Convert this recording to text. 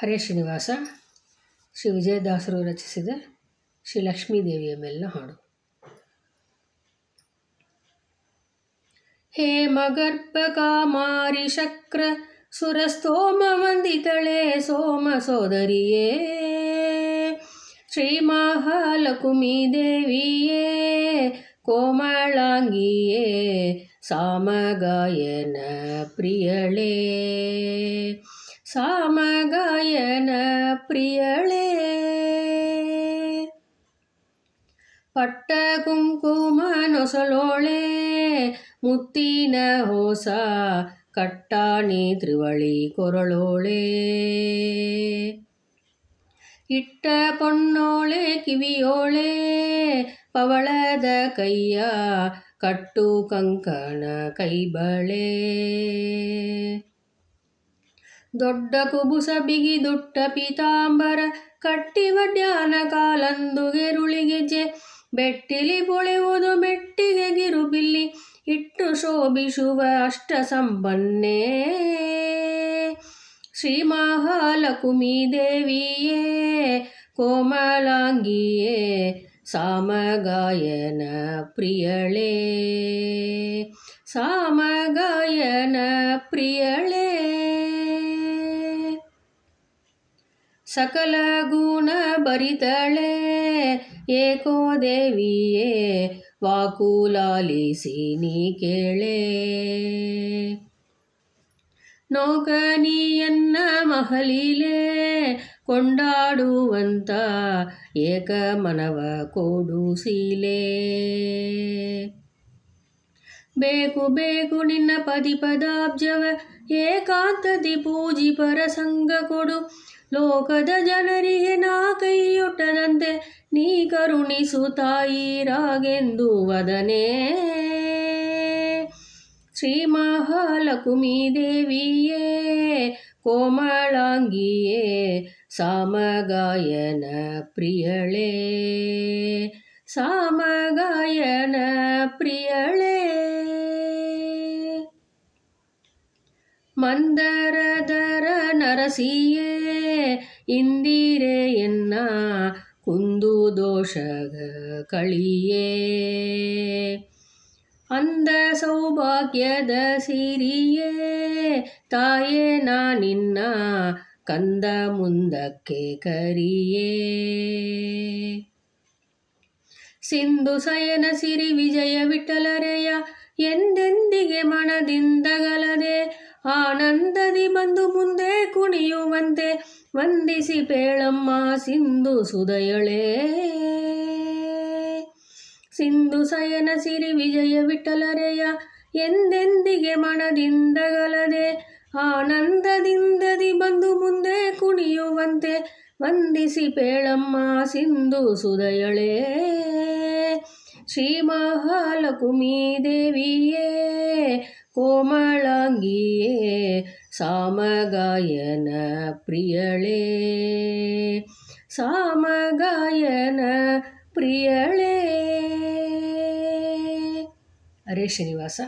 ಹರೇ ಶ್ರೀನಿವಾಸ. ಶ್ರೀ ವಿಜಯದಾಸರು ರಚಿಸಿದ ಶ್ರೀ ಲಕ್ಷ್ಮೀದೇವಿಯ ಮೇಲಿನ ಹಾಡು. ಹೇಮಗರ್ಭ ಕಾಮಾರಿ ಶಕ್ರ ಸುರಸ್ತೋಮ ವಂದಿತಳೆ ಸೋಮ ಸೋದರಿಯೇ, ಶ್ರೀ ಮಹಾಲಕ್ಷ್ಮೀ ದೇವಿಯೇ ಕೋಮಳಾಂಗಿಯೇ ಸಾಮಗಾಯನ ಪ್ರಿಯಳೇ, ಸಾಮಗಾಯನ ಪ್ರಿಯಳೇ. ಪಟ್ಟ ಕುಂಕುಮ ನೊಸಲೋಳೆ ಮುತ್ತಿನ ಹೊಸ ಕಟ್ಟಾಣಿ ತ್ರಿವಳಿ ಕೊರಳೋಳೆ, ಇಟ್ಟ ಪೊನ್ನೋಳೆ ಕಿವಿಯೋಳೆ ಪವಳದ ಕೈಯ ಕಟ್ಟು ಕಂಕಣ ಕೈಬಳೆ, ದೊಡ್ಡ ಕುಬುಸ ಬಿಗಿದುಟ್ಟ ಪೀತಾಂಬರ ಕಟ್ಟಿ ವಡ್ಯಾನ ಕಾಲಂದು ಗೆರುಳಿಗೆಜ್ಜೆ ಬೆಟ್ಟಿಲಿ ಪೊಳೆಯುವುದು ಮೆಟ್ಟಿಗೆ ಗಿರುಬಿಲ್ಲಿ ಇಟ್ಟು ಶೋಭಿಸುವ ಅಷ್ಟ ಸಂಪನ್ನೇ, ಶ್ರೀ ಮಹಾಲಕ್ಷ್ಮೀ ದೇವಿಯೇ ಕೋಮಲಾಂಗಿಯೇ ಸಾಮಗಾಯನ ಪ್ರಿಯಳೇ, ಸಾಮಗಾಯನ ಪ್ರಿಯಳೇ. ಸಕಲ ಗುಣ ಭರಿತಳೆ ಏಕೋ ದೇವಿಯೇ ವಾಕುಲಾಲಿಸಿ ನೀ ಕೇಳೆ, ನೌಕನಿಯನ್ನ ಮಹಲೀಲೆ ಕೊಂಡಾಡುವಂತ ಏಕ ಮನವ ಕೊಡುಸೀಲೆ, ಬೇಕು ಬೇಕು ನಿನ್ನ ಪದಿಪದಾಬ್ಜವ ಏಕಾಂತದಿ ಪೂಜಿ ಪರಸಂಗ ಕೊಡು, ಲೋಕದ ಜನರಿಗೆ ನಾ ಕೈಯೊಟ್ಟದಂತೆ ನೀ ಕರುಣಿಸು ತಾಯಿ ರಾಗೆಂದು ವದನೆ, ಶ್ರೀ ಮಹಾಲಕ್ಷ್ಮೀ ದೇವಿಯೇ ಕೋಮಳಾಂಗಿಯೇ ಸಾಮಗಾಯನ ಪ್ರಿಯಳೇ, ಸಾಮಗಾಯನ ಪ್ರಿಯಳೇ. ಮಂದರದರ ನರಸಿಯೇ ಇಂದಿರೆಯನ್ನ ಕುಂದು ದೋಷಗ ಕಳಿಯೇ, ಅಂದ ಸೌಭಾಗ್ಯದ ಸಿರಿಯೇ ತಾಯೇ ನಾ ನಿನ್ನ ಕಂದ ಮುಂದಕ್ಕೆ ಕರಿಯೇ, ಸಿಂಧು ಸಯನ ಸಿರಿ ವಿಜಯ ವಿಠಲರೆಯ ಎಂದೆಂದಿಗೆ ಮನದಿಂದಗಲದೆ ಆನಂದದಿ ಬಂದು ಮುಂದೆ ಕುಣಿಯುವಂತೆ ವಂದಿಸಿ ಪೇಳಮ್ಮ ಸಿಂಧು ಸುದಯಳೇ, ಸಿಂಧು ಸಯನ ಸಿರಿ ವಿಜಯ ವಿಠಲರೆಯ ಎಂದೆಂದಿಗೆ ಮನದಿಂದಗಲದೆ ಆನಂದದಿಂದದಿ ಬಂದು ಮುಂದೆ ಕುಣಿಯುವಂತೆ ವಂದಿಸಿ ಪೇಳಮ್ಮ ಸಿಂಧು ಸುದಯಳೇ, ಶ್ರೀ ಮಹಾಲಕ್ಷ್ಮೀ ದೇವಿಯೇ ಕೋಮಳಾಂಗಿಯೇ ಸಾಮಗಾಯನ ಪ್ರಿಯಳೇ, ಸಾಮಗಾಯನ ಪ್ರಿಯಳೇ. ಹರೇ ಶ್ರೀನಿವಾಸ.